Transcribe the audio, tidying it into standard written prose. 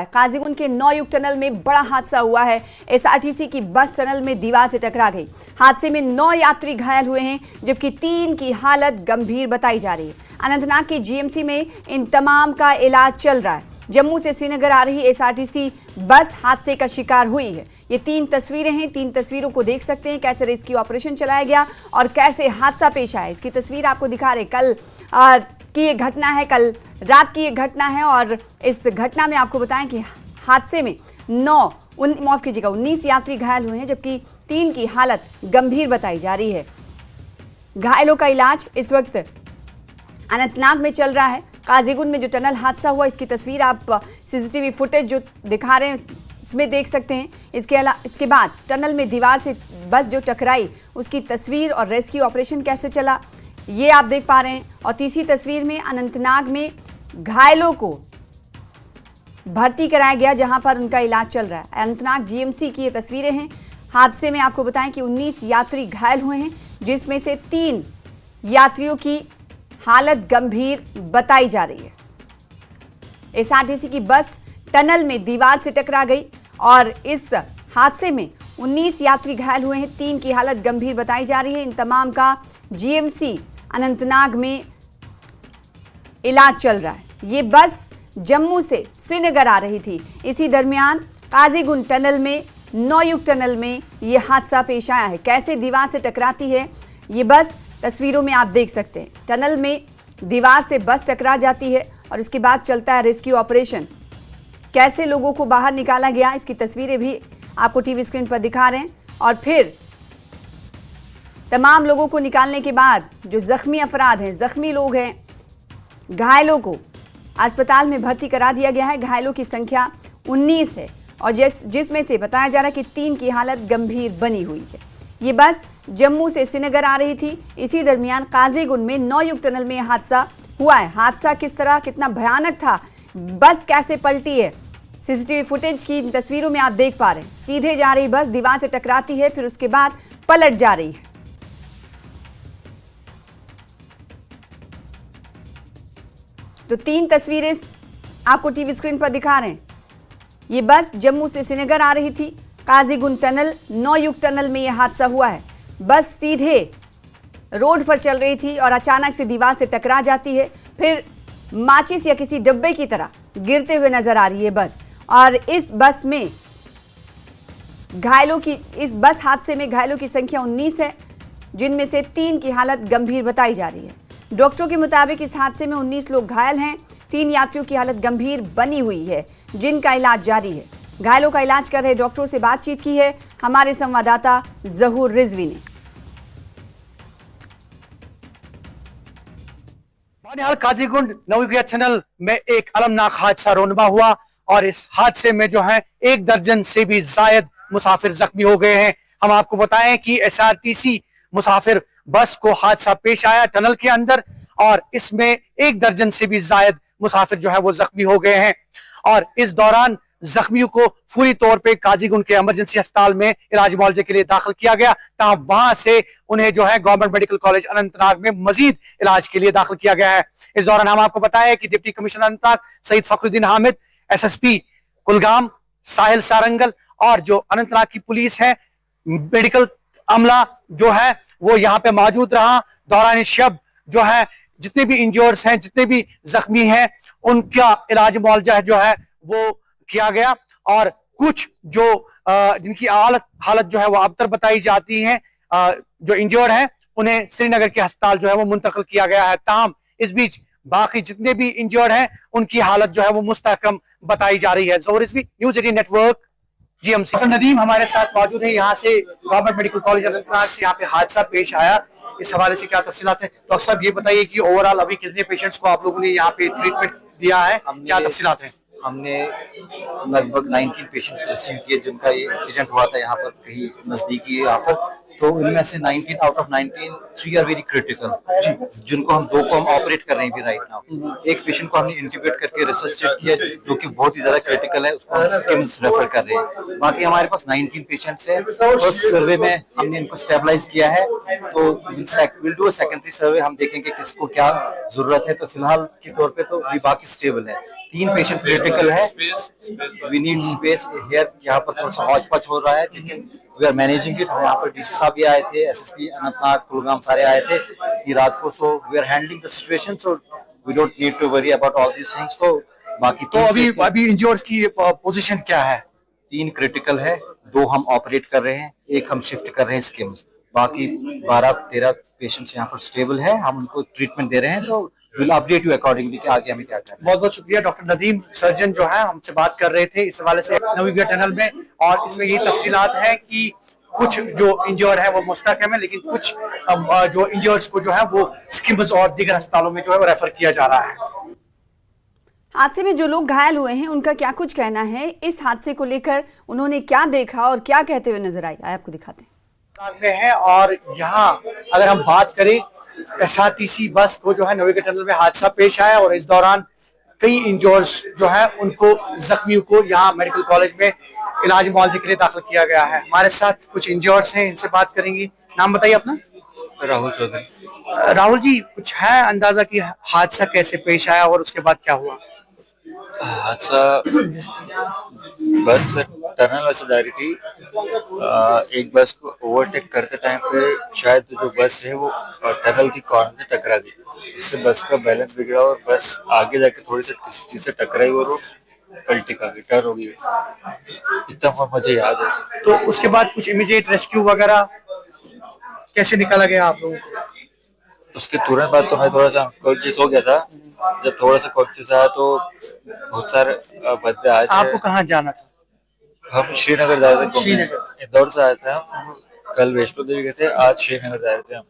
काजीगुंड के नौयुग टनल में बड़ा हादसा हुआ है। एसआरटीसी की बस टनल में दीवार से टकरा गई। हादसे में 9 यात्री घायल हुए हैं, जबकि 3 की हालत गंभीर बताई जा रही है। अनंतनाग के जीएमसी में इन तमाम का इलाज चल रहा है। जम्मू से श्रीनगर आ रही एसआरटीसी बस हादसे का शिकार हुई है। ये 3 तस्वीरें हैं। 3 तस्वीरों को देख सकते हैं कैसे रेस्क्यू ऑपरेशन चलाया गया और कैसे हादसा पेश आया। इसकी तस्वीर आपको दिखा रहे। कल की ये घटना है, कल रात की ये घटना है और इस घटना में आपको बताएं कि हादसे में 19 यात्री घायल हुए हैं, जबकि 3 की हालत गंभीर बताई जा रही है। घायलों का इलाज इस वक्त अनंतनाग में चल रहा है। काजीगुंड में जो टनल हादसा हुआ, इसकी तस्वीर आप सीसीटीवी फुटेज जो दिखा रहे हैं इसमें देख सकते हैं। इसके बाद टनल में दीवार से बस जो टकराई, उसकी तस्वीर और रेस्क्यू ऑपरेशन कैसे चला ये आप देख पा रहे हैं। और तीसरी तस्वीर में अनंतनाग में घायलों को भर्ती कराया गया, जहां पर उनका इलाज चल रहा है। अनंतनाग जीएमसी की ये तस्वीरें हैं। हादसे में आपको बताएं कि 19 यात्री घायल हुए हैं, जिसमें से 3 यात्रियों की हालत गंभीर बताई जा रही है। एसआरटीसी की बस टनल में दीवार से टकरा गई और इस हादसे में 19 यात्री घायल हुए हैं। 3 की हालत गंभीर बताई जा रही है। इन तमाम का जीएमसी अनंतनाग में इलाज चल रहा है। ये बस जम्मू से श्रीनगर आ रही थी। इसी दरमियान काजीगुंड टनल में, नौयुग टनल में ये हादसा पेश आया है। कैसे दीवार से टकराती है ये बस तस्वीरों में आप देख सकते हैं। टनल में दीवार से बस टकरा जाती है और इसके बाद चलता है रेस्क्यू ऑपरेशन। कैसे लोगों को बाहर निकाला गया, इसकी तस्वीरें भी आपको टीवी स्क्रीन पर दिखा रहे हैं। और फिर तमाम लोगों को निकालने के बाद जो जख्मी अफराद हैं, जख्मी लोग हैं, घायलों को अस्पताल में भर्ती करा दिया गया है। घायलों की संख्या 19 है और जिसमें से बताया जा रहा है कि 3 की हालत गंभीर बनी हुई है। ये बस जम्मू से श्रीनगर आ रही थी। इसी दरमियान काजीगुंड में नौयुग टनल में हादसा हुआ है। हादसा किस तरह, कितना भयानक था, बस कैसे पलटी है, सीसीटीवी फुटेज की तस्वीरों में आप देख पा रहे हैं। सीधे जा रही बस दीवार से टकराती है, फिर उसके बाद पलट जा रही है। तो 3 तस्वीरें आपको टीवी स्क्रीन पर दिखा रहे हैं। ये बस जम्मू से श्रीनगर आ रही थी। काजीगुंड टनल, नौयुग टनल में यह हादसा हुआ है। बस सीधे रोड पर चल रही थी और अचानक से दीवार से टकरा जाती है, फिर माचिस या किसी डब्बे की तरह गिरते हुए नजर आ रही है बस। और इस बस हादसे में घायलों की संख्या 19 है, जिनमें से 3 की हालत गंभीर बताई जा रही है। डॉक्टरों के मुताबिक इस हादसे में 19 लोग घायल हैं। 3 यात्रियों की हालत गंभीर बनी हुई है, जिनका इलाज जारी है। घायलों का इलाज कर रहे डॉक्टरों से बातचीत की है हमारे संवाददाता जहूर रिजवी ने। बानिहाल काजीगुंड नौयुग टनल में एक अलमनाक हादसा रोनमा हुआ और इस हादसे में जो है 1 दर्जन से भी जायद मुसाफिर जख्मी हो गए हैं। हम आपको बताएं कि एसआरटीसी मुसाफिर बस को हादसा पेश आया टनल के अंदर और इसमें 1 दर्जन से भी जायद मुसाफिर जो है वो जख्मी हो गए हैं। और इस दौरान जख्मियों को फौरी तौर पे काजीगुंड के इमरजेंसी अस्पताल में इलाज मुआवजे के लिए दाखिल किया गया, तहाँ वहां से उन्हें जो है गवर्नमेंट मेडिकल कॉलेज अनंतनाग में मजीद इलाज के लिए दाखिल किया गया है। इस दौरान हम आपको बताया कि deputy commissioner Anantnag Syed Fakhruddin Hamid, SSP Kulgam Sahil Sarangal और जो अनंतनाग की पुलिस है, मेडिकल अमला जो है वो यहाँ पे मौजूद रहा। दौरान शब जो है जितने भी इंजर्ड्स हैं, जितने भी जख्मी हैं, उनका इलाज मुआवजा जो है वो किया गया। और कुछ जो जिनकी हालत जो है वो अबतर बताई जाती है, जो इंजर्ड है उन्हें श्रीनगर के अस्पताल जो है वो मुंतकिल किया गया है। ताहम इस बीच बाकी जितने भी इंजर्ड हैं उनकी हालत जो है वो मुस्तहकम बताई जा रही है। Zohar Rizvi, news 18 network, GMC. Doctor Nadeem हमारे साथ मौजूद है। यहाँ से गवर्नमेंट मेडिकल कॉलेज अनंतनाग से यहाँ पे हादसा पेश आया, इस हवाले से क्या तफसीलात है? डॉक्टर साहब ये बताइए कि ओवरऑल अभी कितने पेशेंट्स को आप लोगों ने यहाँ पे ट्रीटमेंट दिया है, क्या तफसीलात है? हमने लगभग 19 पेशेंट्स रिसीव किए जिनका ये एक्सीडेंट हुआ था यहाँ पर कहीं नजदीकी है यहाँ पर। तो इनमें से 19 out of 19 3 are very critical, जिनको हम 2 को हम ऑपरेट कर रहे हैं राइट नाउ। एक पेशेंट को हमने इंट्यूबेट करके रिसर्च किया जो कि बहुत ही ज्यादा क्रिटिकल है, उसको हम स्किम्स रेफर कर रहे हैं। बाकी हमारे पास 19 पेशेंट्स हैं। फर्स्ट सर्वे में हमने इनको स्टेबलाइज किया है, तो विल डू अ सेकेंडरी सर्वे, हम देखेंगे किसको क्या जरूरत है। तो फिलहाल के तौर पे तो भी बाकी स्टेबल है। 3 पेशेंट क्रिटिकल है, वी नीड स्पेस हियर, यहाँ पर थोड़ा सा हौच पौच हो रहा है, लेकिन वी आर मैनेजिंग इट। यहाँ पर डीसी साहब भी आए थे, एसएसपी अनंतनाग कुलगाम सारे आए थे कि रात को, so we are handling the situation, so we don't need to worry about all these things. तो बाकी तो अभी इंजर्स की पोजीशन क्या है? 3 क्रिटिकल है, 2 हम ऑपरेट कर रहे हैं, 1 हम शिफ्ट कर रहे हैं स्किम्स। बाकी 12-13 पेशेंट्स यहाँ पर स्टेबल है, हम उनको ट्रीटमेंट दे रहे हैं। तो विल अपडेट यू अकॉर्डिंगली कि आगे हमें क्या करना है। बहुत बहुत शुक्रिया डॉक्टर नदीम, सर्जन जो है हमसे बात कर रहे थे इस हवाले से नवीगढ़ टनल में, और इसमें यही तफसीलात है कि कुछ जो इंजर्ड है वो मुस्तहकम है, लेकिन कुछ जो इंजर्ड्स को जो है वो स्किम्स और दीगर अस्पतालों में जो है वो रेफर किया जा रहा है। हादसे में जो लोग घायल हुए हैं उनका क्या कुछ कहना है, इस हादसे को लेकर उन्होंने क्या देखा और क्या कहते हुए नजर आए, आपको दिखाते हैं। में है, और यहाँ अगर हम बात करें एसआरटीसी बस को जो है नवीगढ़ टनल में हादसा पेश आया, और इस दौरान कई इंजर्स जो है उनको, जख्मियों को यहाँ मेडिकल कॉलेज में इलाज मुआवजे के लिए दाखिल किया गया है। हमारे साथ कुछ इंजर्स हैं, इनसे बात करेंगे। नाम बताइए अपना। राहुल चौधरी। राहुल जी, कुछ है अंदाजा कि हादसा कैसे पेश आया और उसके बाद क्या हुआ? हादसा, बस टनल में से जा रही थी, एक बस को ओवरटेक करते टाइम पे शायद जो बस है वो टनल की कॉर्नर से टकरा गई, इससे बस का बैलेंस बिगड़ा और बस आगे जाके थोड़ी सी किसी चीज से टकराई और वो पलटी खा गई, टर्न हो गई। इतना मुझे याद है। तो उसके बाद कुछ इमीडिएट रेस्क्यू वगैरह कैसे निकाला गया आप लोगों को? उसके तुरंत बाद तो मैं थोड़ा सा कॉन्शियस हो गया था। जब थोड़ा सा कॉन्शियस आया तो बहुत सारे बंदे आए थे। आपको कहाँ जाना था? हम श्रीनगर जा रहे थे, श्रीनगर। इंदौर से आए थे हम, कल वैष्णो देवी गए थे, आज श्रीनगर जा रहे थे हम।